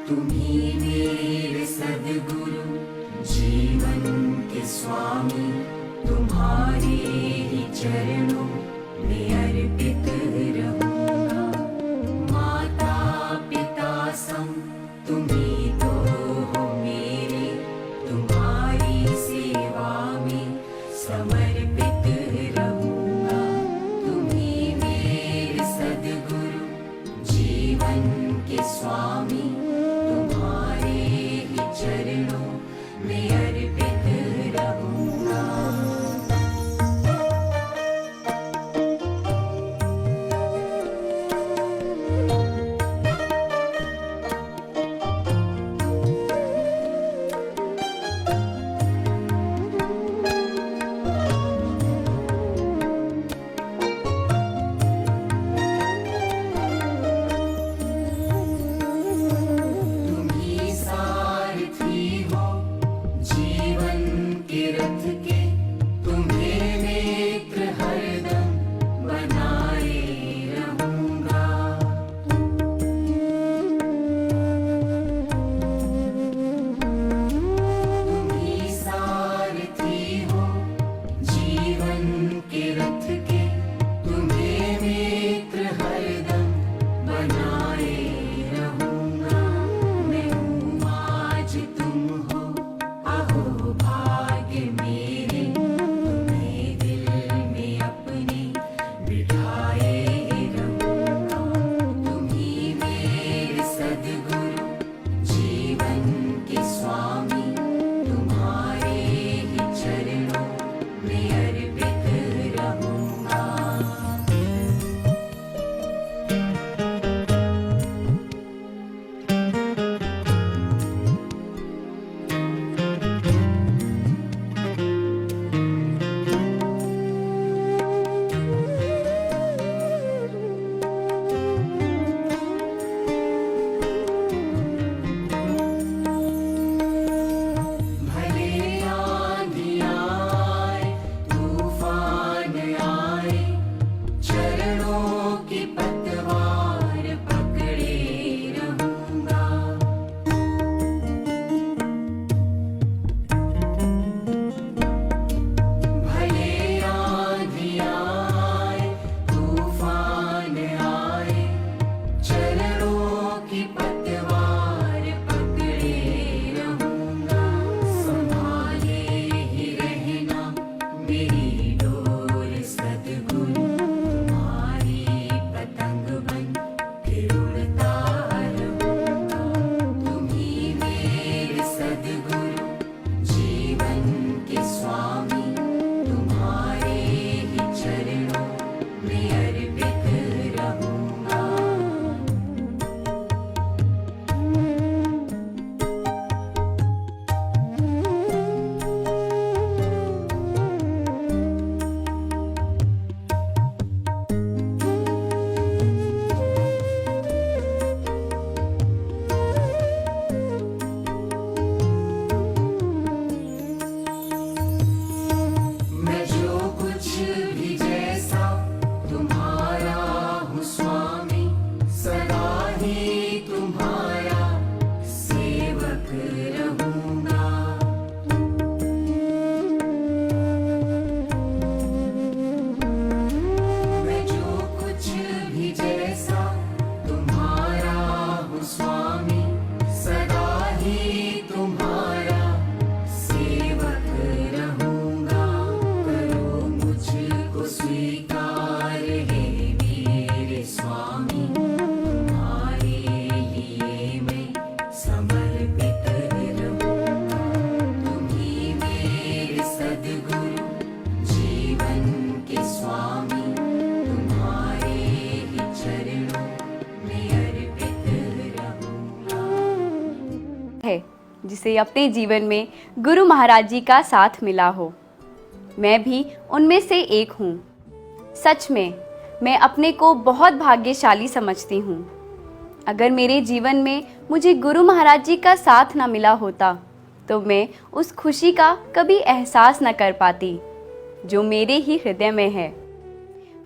तुम्ही मेरे सद्गुरु, जीवन के स्वामी, तुम्हारे ही चरणों में अर्पित रहूंगा। माता पिता सम तुम्ही तो हो मेरे, तुम्हारी सेवा में समर्पित रहूंगा। तुम्ही मेरे सद्गुरु, जीवन के स्वामी, तुम्हारे ही चरणों में अर्पित रहूंगा। तुम्ही सारथी हो जीवन के रथ के, तुम्हें नेत्र हरदम बनाए रहूंगा। तुम्ही सारथी हो जीवन के रथ के, तुम्हें नेत्र हरदम बनाए रहूंगा। मैं हूँ आज तुम हो, अहो भाग्य मेरे, तुम्हें दिल में अपने बिठाए रहूंगा। तुम्ही मेरे सद्गुरु, जीवन के स्वामी, तुम्हारे ही चरणों में अर्पित रहूंगा। भले आंधी आए, तूफान आए, चरणों की पतवार पकड़े रहूंगा। भले आंधी आए, तूफान आए, चरणों की पतवार पकड़े रहूंगा। संभाले ही रहना मेरी डोर सद्गुरु, तुम्हारी पतंग बन के उड़ता रहूंगा। तुम्ही मेरे सद्गुरु, जीवन के स्वामी, तुम्हारे ही चरणों में अर्पित रहूंगा। मैं जो कुछ भी जैसा तुम्हारा हूँ स्वामी, सदा ही तुम्हारा सेवक रहूंगा। मैं जो कुछ भी जैसा तुम्हारा हूँ स्वामी, सदा ही तुम्हारा सेवक रहूंगा। करो मुझको स्वीकार हे मेरे स्वामी, तुम्हारे लिए मैं समर्पित रहूंगा। तुम्ही मेरे सद्गुरु, जीवन के स्वामी, तुम्हारे ही चरणों में अर्पित रहूंगा। है जिसे अपने जीवन में गुरु महाराज जी का साथ मिला हो। मैं भी उनमें से एक हूँ। सच में मैं अपने को बहुत भाग्यशाली समझती हूँ। अगर मेरे जीवन में मुझे गुरु महाराज जी का साथ ना मिला होता तो मैं उस खुशी का कभी एहसास न कर पाती जो मेरे ही हृदय में है।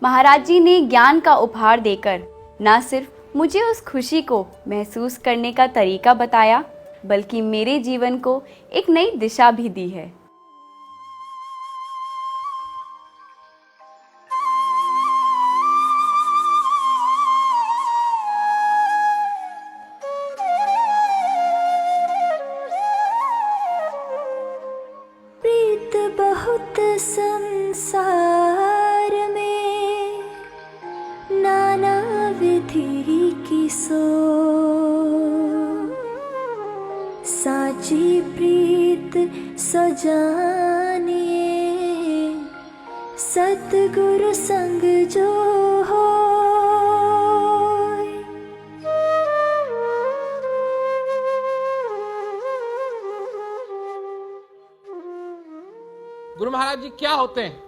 महाराज जी ने ज्ञान का उपहार देकर न सिर्फ मुझे उस खुशी को महसूस करने का तरीका बताया, बल्कि मेरे जीवन को एक नई दिशा भी दी है। प्रीत बहुत संसार में, नाना विधि की सो, साची प्रीत सजानिए, सतगुरु संग जो हो। गुरु महाराज जी क्या होते हैं?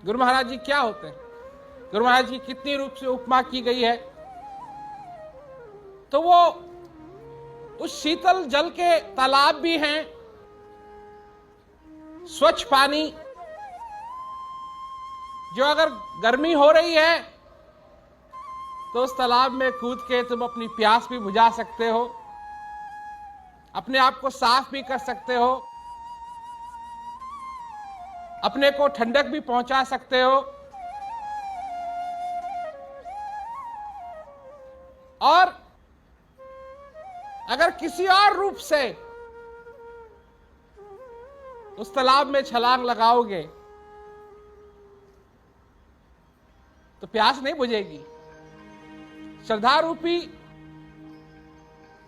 गुरु महाराज जी क्या होते हैं? गुरु महाराज की कितनी रूप से उपमा की गई है। तो वो उस शीतल जल के तालाब भी हैं, स्वच्छ पानी, जो अगर गर्मी हो रही है तो उस तालाब में कूद के तुम अपनी प्यास भी बुझा सकते हो, अपने आप को साफ भी कर सकते हो, अपने को ठंडक भी पहुंचा सकते हो, और अगर किसी और रूप से उस तालाब में छलांग लगाओगे तो प्यास नहीं बुझेगी। श्रद्धा रूपी,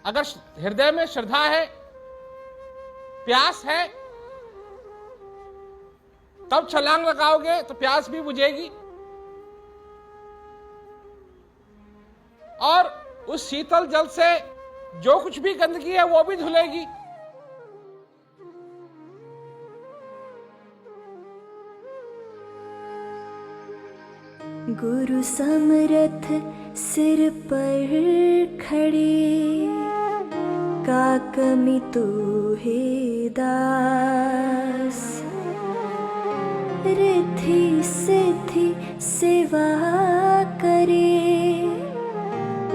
अगर हृदय में श्रद्धा है, प्यास है, तब छलांग लगाओगे तो प्यास भी बुझेगी और उस शीतल जल से जो कुछ भी गंदगी है वो भी धुलेगी। गुरु समरथ सिर पर खड़े, का कमी तू है दास, रिद्धि सिद्धि सेवा करे,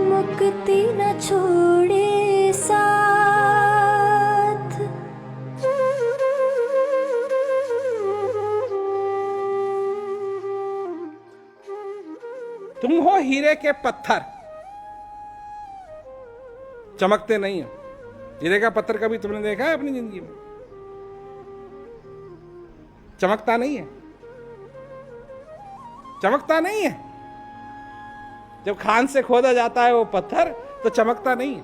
मुक्ति न छोड़े साथ। तुम हो हीरे के पत्थर, चमकते नहीं हो। हीरे का पत्थर कभी तुमने देखा है अपनी जिंदगी में? चमकता नहीं है, चमकता नहीं है। जब खान से खोदा जाता है वो पत्थर तो चमकता नहीं है।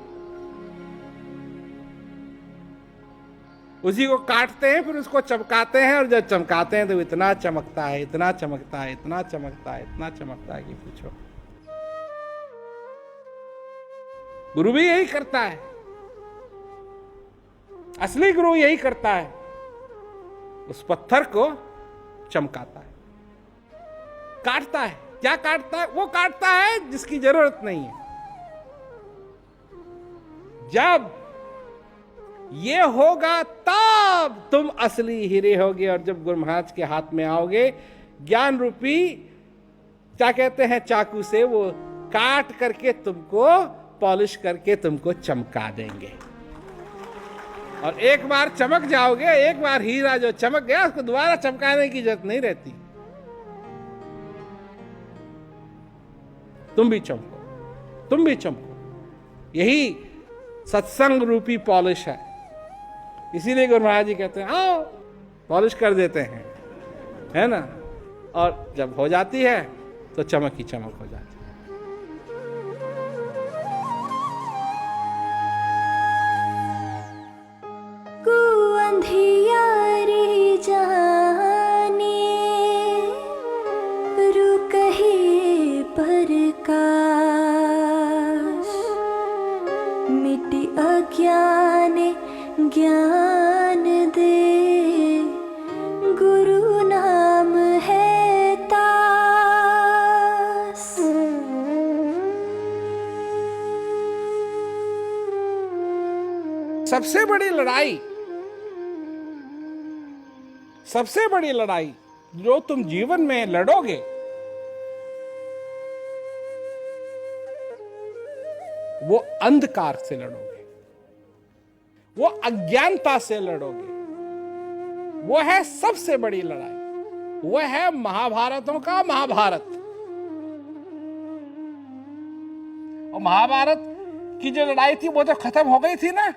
उसी को काटते हैं, फिर उसको चमकाते हैं, और जब चमकाते हैं तो इतना चमकता है, इतना चमकता है, इतना चमकता है, इतना चमकता है कि पूछो। गुरु भी यही करता है, असली गुरु यही करता है, उस पत्थर को चमकाता है, काटता है। क्या काटता है? वो काटता है जिसकी जरूरत नहीं है। जब ये होगा तब तुम असली हीरे होगे, और जब गुरु महाराज के हाथ में आओगे, ज्ञान रूपी क्या कहते हैं चाकू से वो काट करके तुमको पॉलिश करके तुमको चमका देंगे। और एक बार चमक जाओगे, एक बार हीरा जो चमक गया उसको दोबारा चमकाने की जरूरत नहीं रहती। तुम भी चमको, तुम भी चमको। यही सत्संग रूपी पॉलिश है। इसीलिए गुरु महाराज जी कहते हैं आओ पॉलिश कर देते हैं, है ना। और जब हो जाती है तो चमक ही चमक हो जाती है। अंधियारी जाने रुकहे प्रकाश, मिटी अज्ञान ज्ञान दे, गुरु नाम है तास। सबसे बड़ी लड़ाई, सबसे बड़ी लड़ाई जो तुम जीवन में लड़ोगे वो अंधकार से लड़ोगे, वो अज्ञानता से लड़ोगे। वो है सबसे बड़ी लड़ाई, वो है महाभारतों का महाभारत। और महाभारत की जो लड़ाई थी वो तो खत्म हो गई थी ना,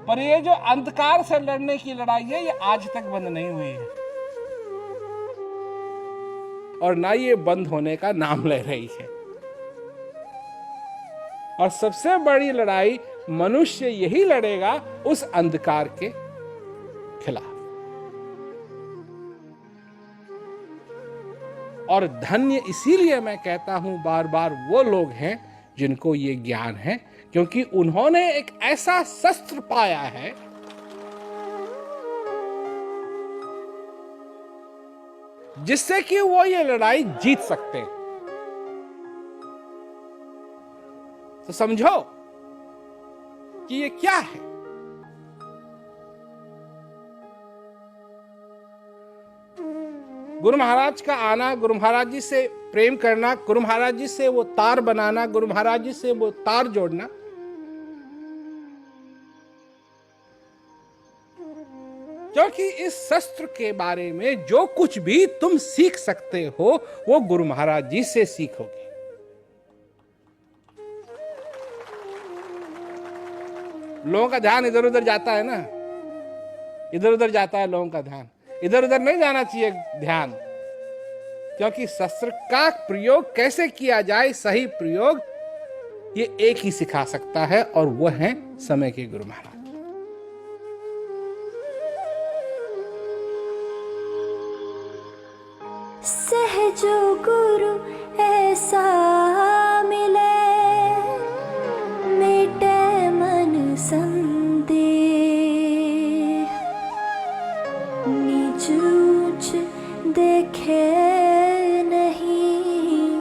पर ये जो अंधकार से लड़ने की लड़ाई है ये आज तक बंद नहीं हुई है, और ना ये बंद होने का नाम ले रही है। और सबसे बड़ी लड़ाई मनुष्य यही लड़ेगा उस अंधकार के खिलाफ। और धन्य इसीलिए मैं कहता हूं बार बार वो लोग हैं जिनको ये ज्ञान है, क्योंकि उन्होंने एक ऐसा शस्त्र पाया है जिससे कि वो ये लड़ाई जीत सकते हैं। तो समझो कि ये क्या है। गुरु महाराज का आना, गुरु महाराज जी से प्रेम करना, गुरु महाराज जी से वो तार बनाना, गुरु महाराज जी से वो तार जोड़ना, क्योंकि इस शस्त्र के बारे में जो कुछ भी तुम सीख सकते हो वो गुरु महाराज जी से सीखोगे। लोगों का ध्यान इधर उधर जाता है ना, इधर उधर जाता है लोगों का ध्यान, इधर उधर नहीं जाना चाहिए ध्यान, क्योंकि शस्त्र का प्रयोग कैसे किया जाए, सही प्रयोग ये एक ही सिखा सकता है, और वो है समय के गुरु महाराज। सहजो गुरु ऐसा मिले, मेटे मन संदेह, नीच ऊंच देखे नहीं,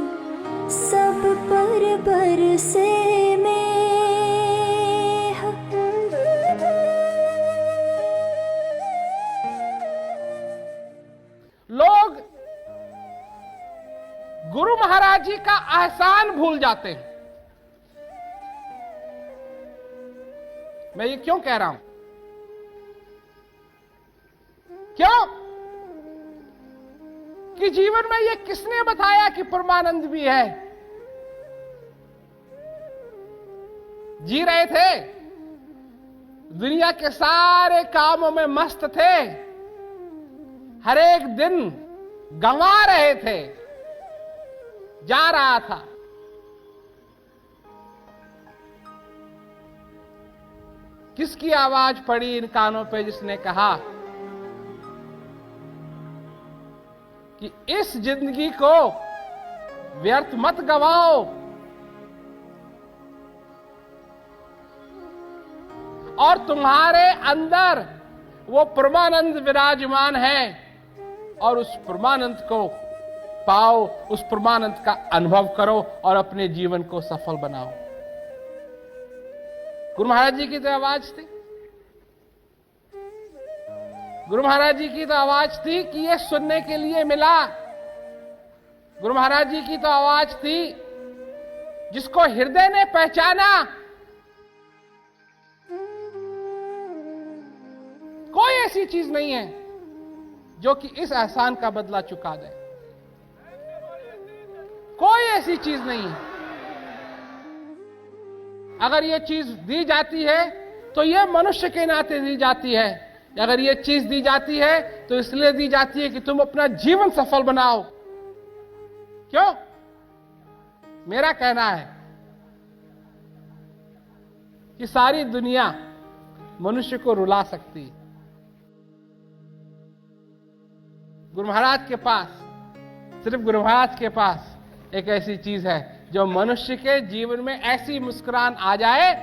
सब पर बरसे मेह। लोग गुरु महाराज जी का एहसान भूल जाते हैं। मैं ये क्यों कह रहा हूं? क्यों? कि जीवन में ये किसने बताया कि परमानंद भी है? जी रहे थे, दुनिया के सारे कामों में मस्त थे, हर एक दिन गंवा रहे थे, जा रहा था। किसकी आवाज पड़ी इन कानों पे जिसने कहा कि इस जिंदगी को व्यर्थ मत गवाओ, और तुम्हारे अंदर वो परमानंद विराजमान है, और उस परमानंद को पाओ, उस परमानंद का अनुभव करो और अपने जीवन को सफल बनाओ। गुरु महाराज जी की तो आवाज थी, गुरु महाराज जी की तो आवाज थी कि ये सुनने के लिए मिला। गुरु महाराज जी की तो आवाज थी जिसको हृदय ने पहचाना। कोई ऐसी चीज नहीं है जो कि इस एहसान का बदला चुका दे, कोई ऐसी चीज नहीं है। अगर ये चीज दी जाती है तो ये मनुष्य के नाते दी जाती है, अगर ये चीज दी जाती है तो इसलिए दी जाती है कि तुम अपना जीवन सफल बनाओ। क्यों? मेरा कहना है कि सारी दुनिया मनुष्य को रुला सकती है, गुरु महाराज के पास, सिर्फ गुरु महाराज के पास एक ऐसी चीज है जो मनुष्य के जीवन में ऐसी मुस्कुराहट आ जाए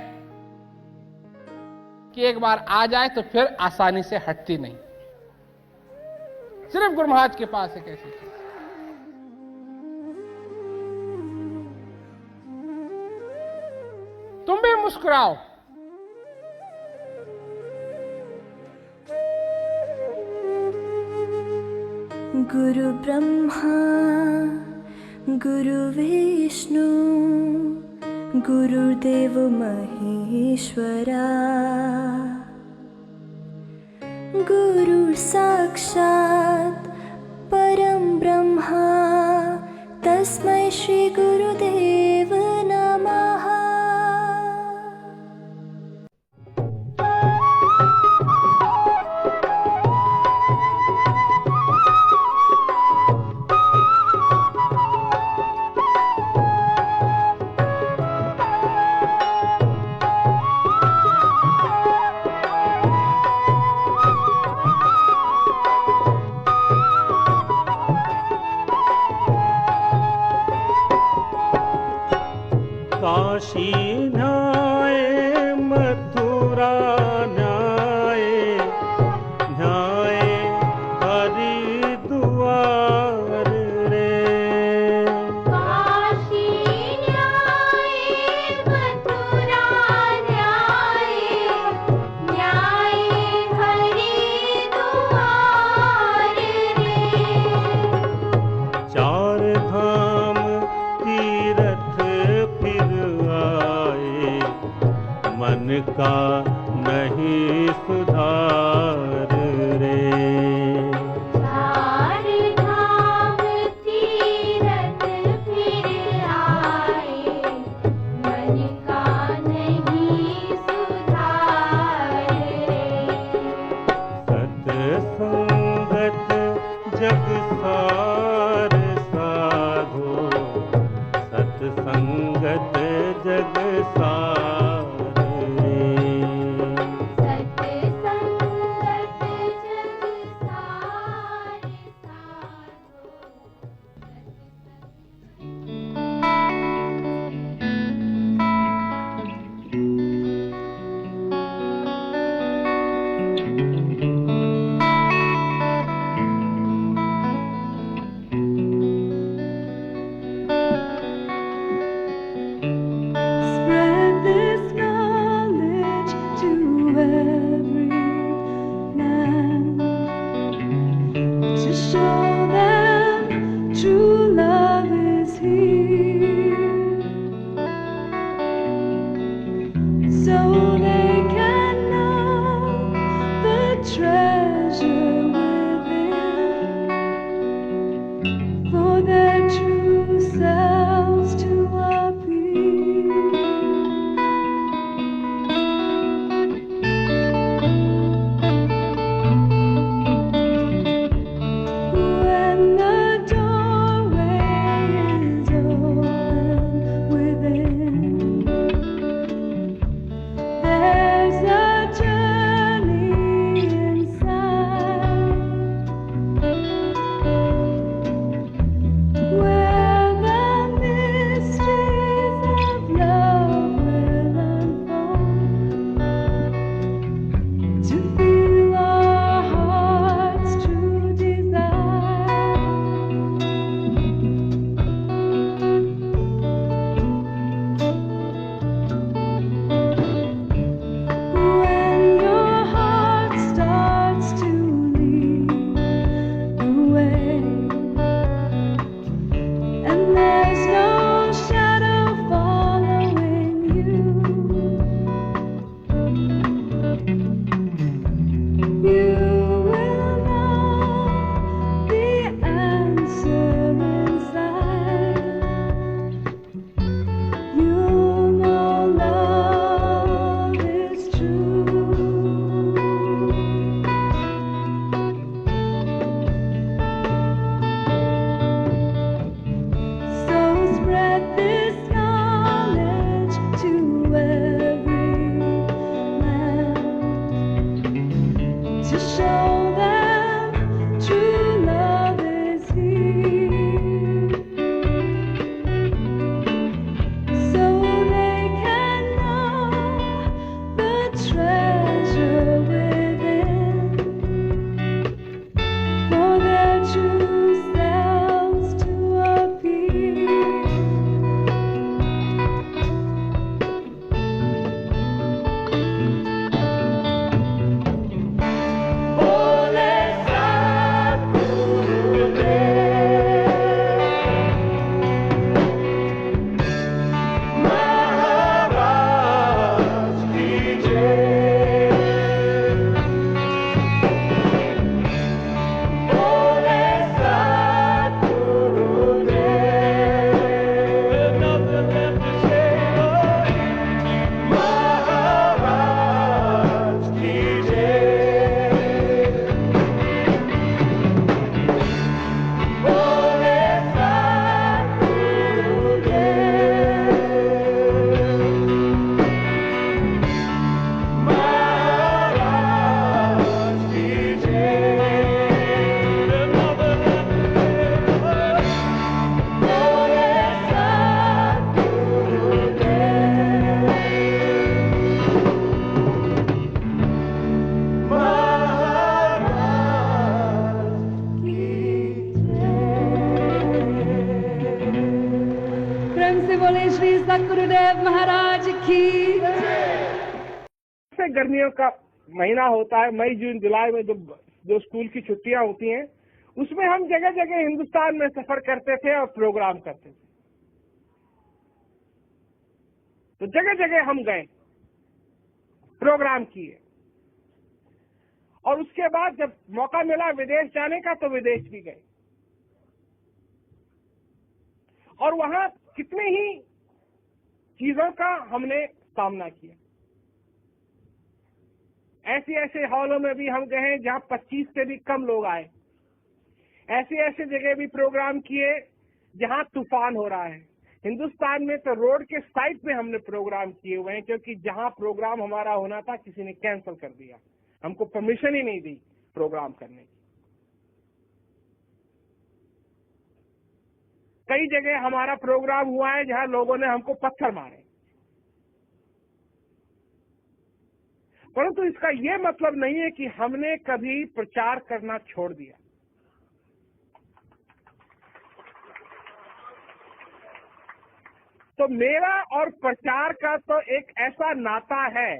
कि एक बार आ जाए तो फिर आसानी से हटती नहीं। सिर्फ गुरु महाराज के पास एक ऐसी चीज। तुम भी मुस्कुराओ, गुरु ब्रह्मा गुरु विष्णु गुरुदेव महेश्वरा गुरु साक्षात् परं ब्रह्मा तस्मै श्री गुरुदेव नमः। काशी न्याय मथुरा न्याय न्याय हरिद्वार रे। काशी न्याय मथुरा न्याय न्याय हरिद्वार रे। चार धाम तीरथ फिर आए मन का नहीं सुधार रे। चार धाम तीरथ फिर आए मन का नहीं सुधार रे। सत्संगत जग सार साधो सत्संगत जग सार रे। सत्संगत जग सार Spread this knowledge to every man, to show them true love is here, so they can know the treasure within, for their true selves to appear. When the doorway is open within, there's a journey inside, where the mysteries of love will unfold, to feel our heart's true desire. When your heart starts to lead the way, and there's no shadow following you, you will know the answer inside. You'll know love is true. So spread this knowledge to every man, to show them true love is here, so they can know the treasure within, for their true selves to appear. Ole Satgurudev महाराज की। से गर्मियों का महीना होता है, मई जून जुलाई में जो school की छुट्टियां होती हैं, उसमें हम जगह जगह हिंदुस्तान में सफर करते थे और प्रोग्राम करते थे। तो जगह जगह हम गए, प्रोग्राम किए, और उसके बाद जब मौका मिला विदेश जाने का तो विदेश भी गए, और वहां कितने ही चीजों का हमने सामना किया। ऐसे ऐसे हॉलों में भी हम गए हैं जहां 25 से भी कम लोग आए। ऐसे ऐसे जगह भी प्रोग्राम किए जहां तूफान हो रहा है। हिंदुस्तान में तो रोड के साइड पे हमने प्रोग्राम किए हुए हैं, क्योंकि जहां प्रोग्राम हमारा होना था किसी ने कैंसिल कर दिया, हमको परमिशन ही नहीं दी प्रोग्राम करने की। कई जगह हमारा प्रोग्राम हुआ है जहां लोगों ने हमको पत्थर मारे, परंतु इसका यह मतलब नहीं है कि हमने कभी प्रचार करना छोड़ दिया। तो मेरा और प्रचार का तो एक ऐसा नाता है,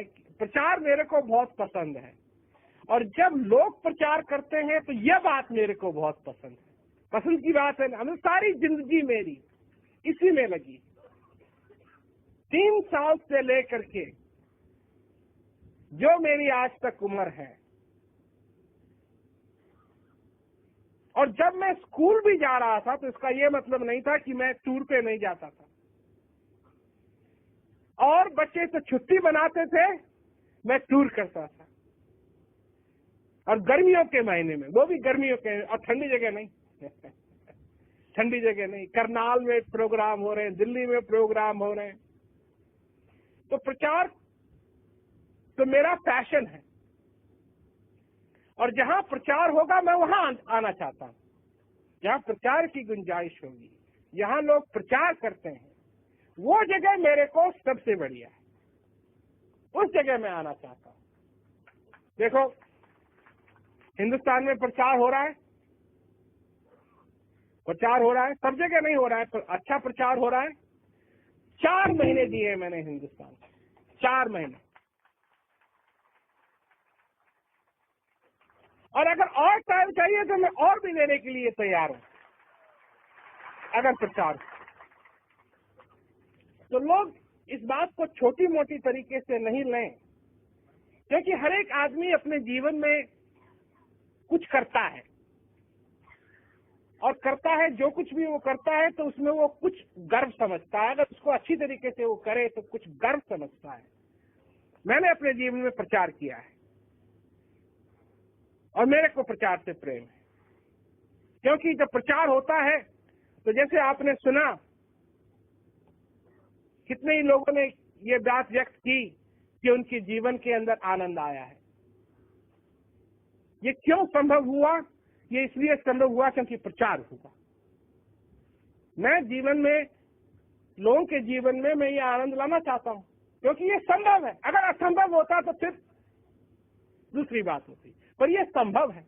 कि प्रचार मेरे को बहुत पसंद है, और जब लोग प्रचार करते हैं तो यह बात मेरे को बहुत पसंद है। पसंद की बात है, हमें सारी जिंदगी मेरी इसी में लगी। 3 साल से लेकर के जो मेरी आज तक उम्र है, और जब मैं स्कूल भी जा रहा था तो इसका यह मतलब नहीं था कि मैं टूर पे नहीं जाता था, और बच्चे तो छुट्टी बनाते थे, मैं टूर करता था, और गर्मियों के महीने में, वो भी गर्मियों के, और ठंडी जगह नहीं ठंडी जगह नहीं। करनाल में प्रोग्राम हो रहे हैं, दिल्ली में प्रोग्राम हो रहे हैं। तो प्रचार तो मेरा पैशन है, और जहां प्रचार होगा मैं वहां आना चाहता हूं। जहां प्रचार की गुंजाइश होगी, जहां लोग प्रचार करते हैं, वो जगह मेरे को सबसे बढ़िया है, उस जगह मैं आना चाहता हूं। देखो, हिंदुस्तान में प्रचार हो रहा है, सब जगह नहीं हो रहा है, पर अच्छा प्रचार हो रहा है। 4 महीने दिए मैंने हिंदुस्तान को, 4 महीने, और अगर और टाइम चाहिए तो मैं और भी देने के लिए तैयार हूं, अगर प्रचार। तो लोग इस बात को छोटी मोटी तरीके से नहीं लें, क्योंकि हर एक आदमी अपने जीवन में कुछ करता है, और करता है, जो कुछ भी वो करता है तो उसमें वो कुछ गर्व समझता है। अगर उसको अच्छी तरीके से वो करे तो कुछ गर्व समझता है। मैंने अपने जीवन में प्रचार किया है, और मेरे को प्रचार से प्रेम है, क्योंकि जब प्रचार होता है तो जैसे आपने सुना, कितने ही लोगों ने ये बात व्यक्त की कि उनके जीवन के अंदर आनंद आया है। ये क्यों संभव हुआ? ये इसलिए संभव हुआ क्योंकि प्रचार हुआ। मैं जीवन में, लोगों के जीवन में मैं ये आनंद लाना चाहता हूं, क्योंकि ये संभव है। अगर असंभव होता तो फिर दूसरी बात होती, पर ये संभव है,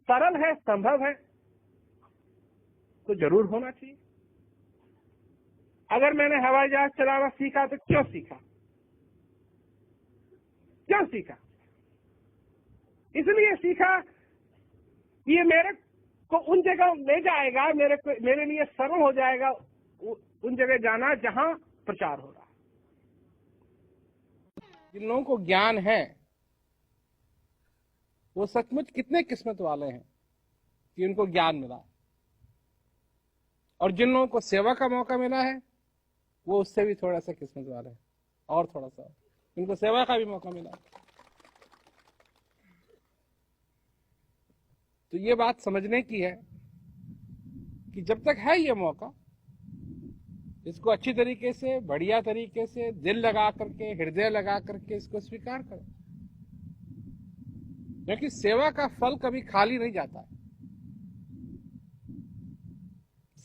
सरल है, संभव है, तो जरूर होना चाहिए। अगर मैंने हवाई जहाज चलाना सीखा तो क्यों सीखा? इसलिए सीखा कि ये मेरे को उन जगह ले जाएगा, मेरे लिए सरल हो जाएगा उन जगह जाना जहां प्रचार हो रहा है। जिन लोगों को ज्ञान है वो सचमुच कितने किस्मत वाले हैं कि उनको ज्ञान मिला, और जिन लोगों को सेवा का मौका मिला है वो उससे भी थोड़ा सा किस्मत वाले हैं, और थोड़ा सा उनको सेवा का भी मौका मिला। तो ये बात समझने की है कि जब तक है ये मौका, इसको अच्छी तरीके से, बढ़िया तरीके से, दिल लगा करके, हृदय लगा करके इसको स्वीकार करो, क्योंकि सेवा का फल कभी खाली नहीं जाता है।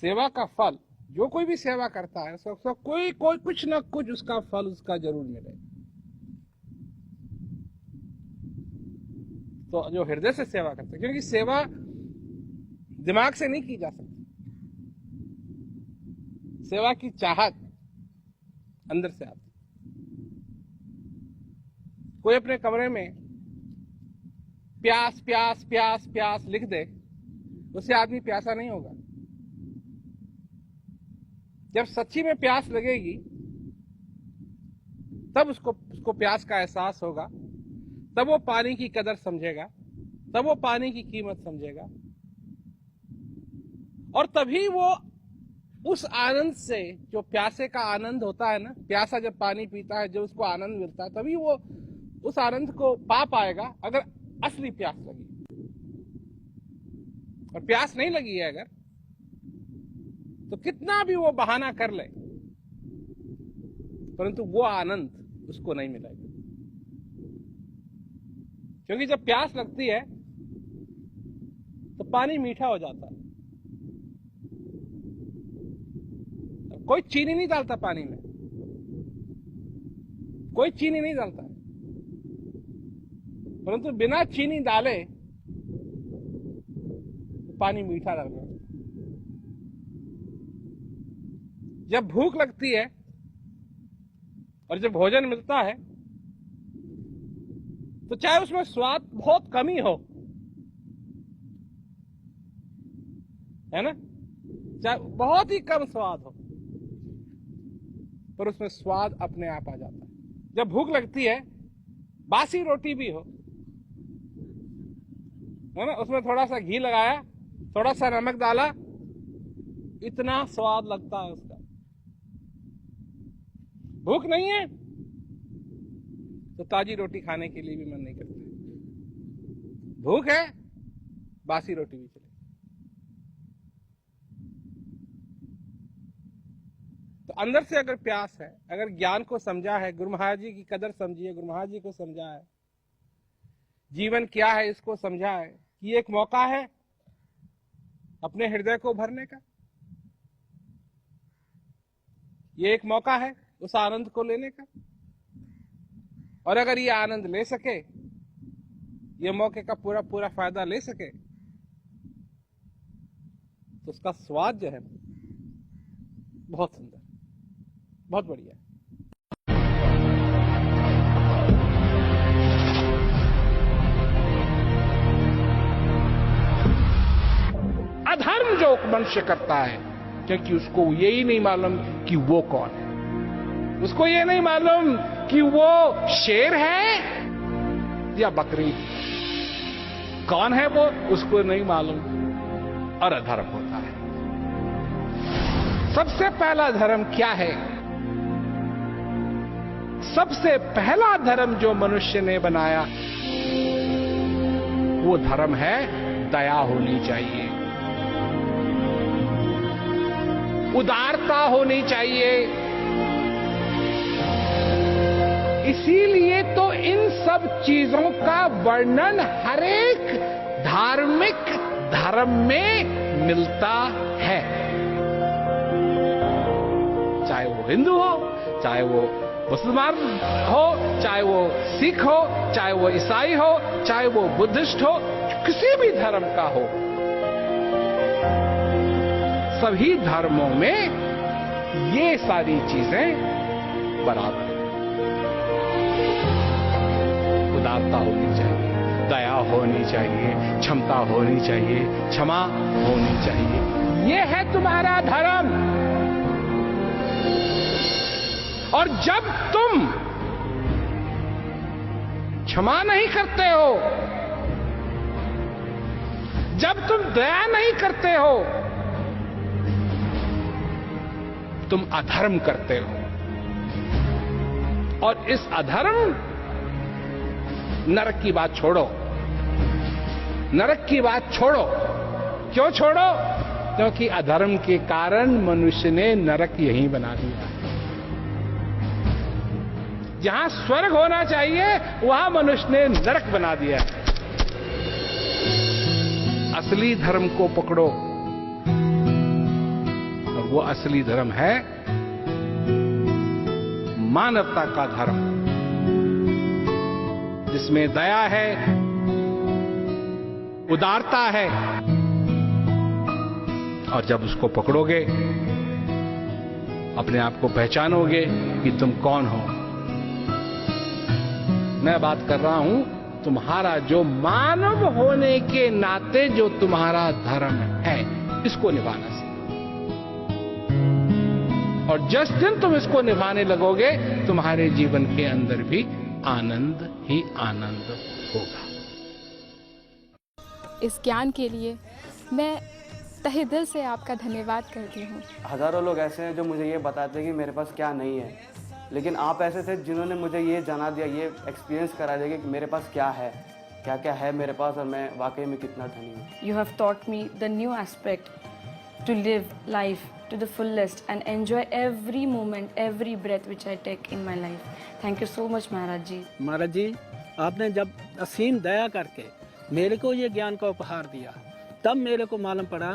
सेवा का फल, जो कोई भी सेवा करता है उसको कोई कुछ ना कुछ उसका फल उसका जरूर मिलेगा। तो जो हृदय से सेवा करते हैं, क्योंकि सेवा दिमाग से नहीं की जा सकती, सेवा की चाहत अंदर से आती। कोई अपने कमरे में प्यास प्यास प्यास प्यास लिख दे, उससे आदमी प्यासा नहीं होगा। जब सच्ची में प्यास लगेगी तब उसको प्यास का एहसास होगा, तब वो पानी की कदर समझेगा, तब वो पानी की कीमत समझेगा, और तभी वो उस आनंद से, जो प्यासे का आनंद होता है ना, प्यासा जब पानी पीता है जो उसको आनंद मिलता है, तभी वो उस आनंद को पा पाएगा अगर असली प्यास लगी। और प्यास नहीं लगी है अगर, तो कितना भी वो बहाना कर ले, परंतु वो आनंद उसको नहीं मिलेगा। क्योंकि जब प्यास लगती है तो पानी मीठा हो जाता है। कोई चीनी नहीं डालता पानी में, कोई चीनी नहीं डालता है, परंतु बिना चीनी डाले पानी मीठा लग जाता है। जब भूख लगती है और जब भोजन मिलता है तो चाहे उसमें स्वाद बहुत कमी हो, है ना, चाहे बहुत ही कम स्वाद हो, पर उसमें स्वाद अपने आप आ जाता है। जब भूख लगती है, बासी रोटी भी हो, है ना, उसमें थोड़ा सा घी लगाया, थोड़ा सा नमक डाला, इतना स्वाद लगता है उसका। भूख नहीं है तो ताजी रोटी खाने के लिए भी मन नहीं करता। भूख है, बासी रोटी भी चले। तो अंदर से अगर प्यास है, अगर ज्ञान को समझा है, गुरु महाराज जी की कदर समझी है, गुरु महाराज जी को समझा है, जीवन क्या है इसको समझा है कि एक मौका है अपने हृदय को भरने का, ये एक मौका है उस आनंद को लेने का। और अगर ये आनंद ले सके, ये मौके का पूरा पूरा फायदा ले सके, तो उसका स्वाद जो है बहुत सुंदर, बहुत बढ़िया है। अधर्म जो मनुष्य करता है, क्योंकि उसको यही नहीं मालूम कि वो कौन है, उसको ये नहीं मालूम कि वो शेर है या बकरी, कौन है वो उसको नहीं मालूम, और अधर्म होता है। सबसे पहला धर्म क्या है? सबसे पहला धर्म जो मनुष्य ने बनाया वो धर्म है दया होनी चाहिए, उदारता होनी चाहिए। इसीलिए तो इन सब चीजों का वर्णन हर एक धार्मिक धर्म में मिलता है, चाहे वो हिंदू हो, चाहे वो मुसलमान हो, चाहे वो सिख हो, चाहे वो ईसाई हो, चाहे वो बुद्धिस्ट हो, किसी भी धर्म का हो, सभी धर्मों में ये सारी चीजें बराबर हैं। उदारता होनी चाहिए, दया होनी चाहिए, क्षमता होनी चाहिए, क्षमा होनी चाहिए। ये है तुम्हारा धर्म। और जब तुम क्षमा नहीं करते हो, जब तुम दया नहीं करते हो, तुम अधर्म करते हो। और इस अधर्म, नरक की बात छोड़ो, नरक की बात छोड़ो। क्यों छोड़ो? क्योंकि अधर्म के कारण मनुष्य ने नरक यहीं बना दिया। जहां स्वर्ग होना चाहिए वहां मनुष्य ने नरक बना दिया। असली धर्म को पकड़ो, और वो असली धर्म है मानवता का धर्म, जिसमें दया है, उदारता है। और जब उसको पकड़ोगे अपने आप को पहचानोगे कि तुम कौन हो। मैं बात कर रहा हूं तुम्हारा जो मानव होने के नाते जो तुम्हारा धर्म है, इसको निभाना सीखो। और जिस दिन तुम इसको निभाने लगोगे, तुम्हारे जीवन के अंदर भी आनंद ही आनंद होगा। इस ज्ञान के लिए मैं तहे दिल से आपका धन्यवाद करती हूँ। हज़ारों लोग ऐसे हैं जो मुझे ये बताते हैं कि मेरे पास क्या नहीं है, लेकिन आप ऐसे थे जिन्होंने मुझे ये जाना दिया, ये एक्सपीरियंस करा दिया कि मेरे पास क्या है, क्या क्या है मेरे पास और मैं वाकई में कितना धनी हूँ। You have taught me the new aspect to live life to the fullest and enjoy every moment, every breath which I take in my life. Thank you so much, Maharaj Ji. महाराज जी, आपने जब असीम दया करके मेरे को ये ज्ञान का उपहार दिया, तब मेरे को मालूम पड़ा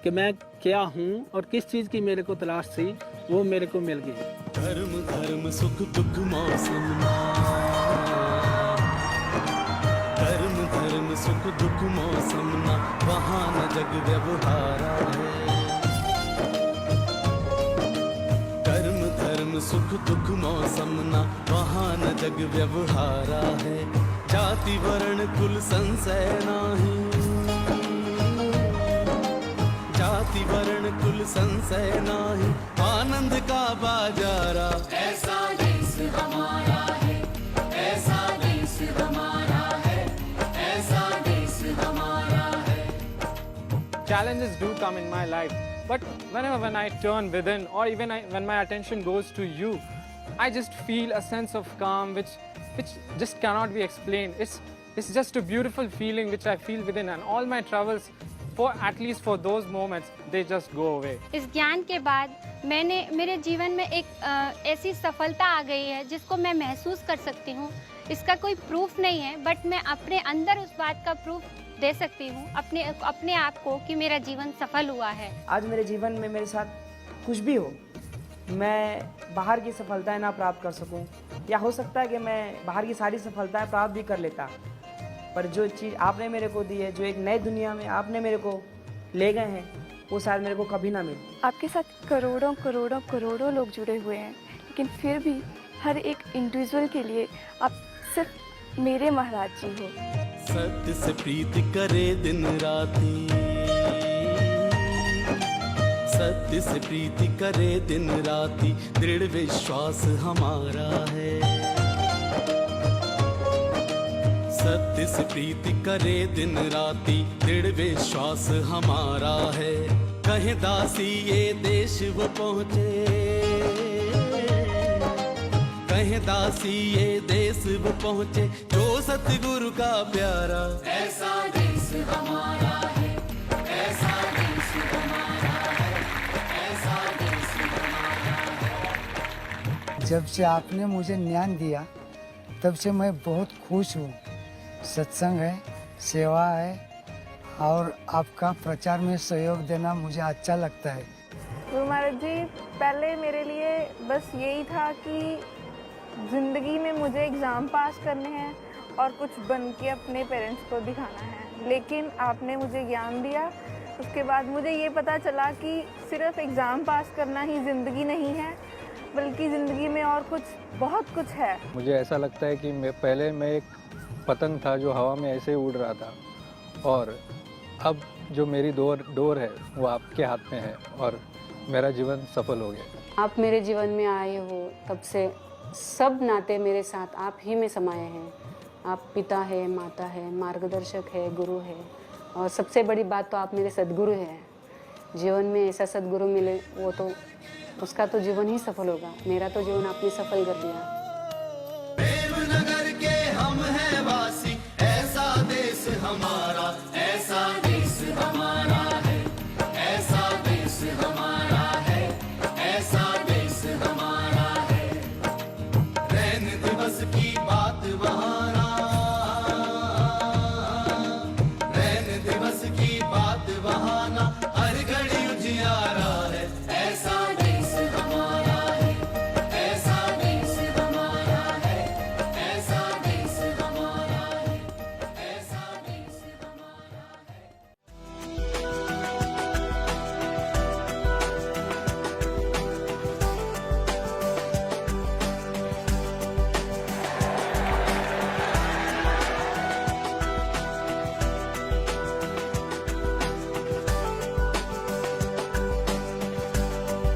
कि मैं क्या हूँ और किस चीज़ की मेरे को तलाश थी, वो मेरे को मिल गई। धर्म धर्म सुख दुख मौसम, धर्म धर्म सुख दुख मौसम ना, वहाँ न जग व्यवहारा है। धर्म धर्म सुख दुख मौसम ना, वहाँ न जग व्यवहारा है। जाति वर्ण कुल संशय नाही, जाति वर्ण कुल संशय नाही, आनंद का बाजारा। ऐसा देश हमारा है, ऐसा देश हमारा है, ऐसा देश हमारा है। Challenges do come in my life, but when I turn within, or even when my attention goes to you, I just feel a sense of calm which just cannot be explained. It's just a beautiful feeling which I feel within, and all my troubles, for at least for those moments, they just go away. इस ज्ञान के बाद मेरे जीवन में एक ऐसी सफलता आ गई है जिसको मैं महसूस कर सकती हूँ। इसका कोई प्रूफ नहीं है, बट मैं अपने अंदर उस बात का प्रूफ दे सकती हूँ अपने आप को कि मेरा जीवन सफल हुआ है। आज मेरे जीवन में मेरे साथ कुछ भी हो, मैं बाहर की सफलताएं ना प्राप्त कर सकूं, या हो सकता है कि मैं बाहर की सारी सफलताएं प्राप्त भी कर लेता, पर जो चीज़ आपने मेरे को दी है, जो एक नई दुनिया में आपने मेरे को ले गए हैं, वो शायद मेरे को कभी ना मिले। आपके साथ करोड़ों करोड़ों करोड़ों लोग जुड़े हुए हैं, लेकिन फिर भी हर एक इंडिविजुअल के लिए आप सिर्फ मेरे महाराज जी हो। सत्य से प्रीति करे दिन राती, सत्य से प्रीति करे दिन राती, दृढ़ विश्वास हमारा है। सत्य से प्रीति करे दिन राती, दृढ़ विश्वास हमारा है। कहीं दासी ये देश वो पहुँचे, कहीं दासी ये देश वो पहुँचे, जो सतगुरु का प्यारा। ऐसा देश हमारा है, ऐसा देश हमारा है, ऐसा देश हमारा है। जब से आपने मुझे ज्ञान दिया, तब से मैं बहुत खुश हूँ। सत्संग है, सेवा है, और आपका प्रचार में सहयोग देना मुझे अच्छा लगता है। गुरु महाराज जी, पहले मेरे लिए बस यही था कि ज़िंदगी में मुझे एग्ज़ाम पास करने हैं और कुछ बन के अपने पेरेंट्स को दिखाना है, लेकिन आपने मुझे ज्ञान दिया। उसके बाद मुझे ये पता चला कि सिर्फ एग्ज़ाम पास करना ही ज़िंदगी नहीं है, बल्कि ज़िंदगी में और कुछ बहुत कुछ है। मुझे ऐसा लगता है कि पहले मैं एक पतंग था जो हवा में ऐसे उड़ रहा था, और अब जो मेरी डोर है वो आपके हाथ में है, और मेरा जीवन सफल हो गया। आप मेरे जीवन में आए हो, तब से सब नाते मेरे साथ आप ही में समाये हैं। आप पिता है, माता है, मार्गदर्शक है, गुरु है, और सबसे बड़ी बात तो आप मेरे सद्गुरु हैं। जीवन में ऐसा सद्गुरु मिले, वो तो उसका तो जीवन ही सफल होगा। मेरा तो जीवन आपने सफल कर दिया।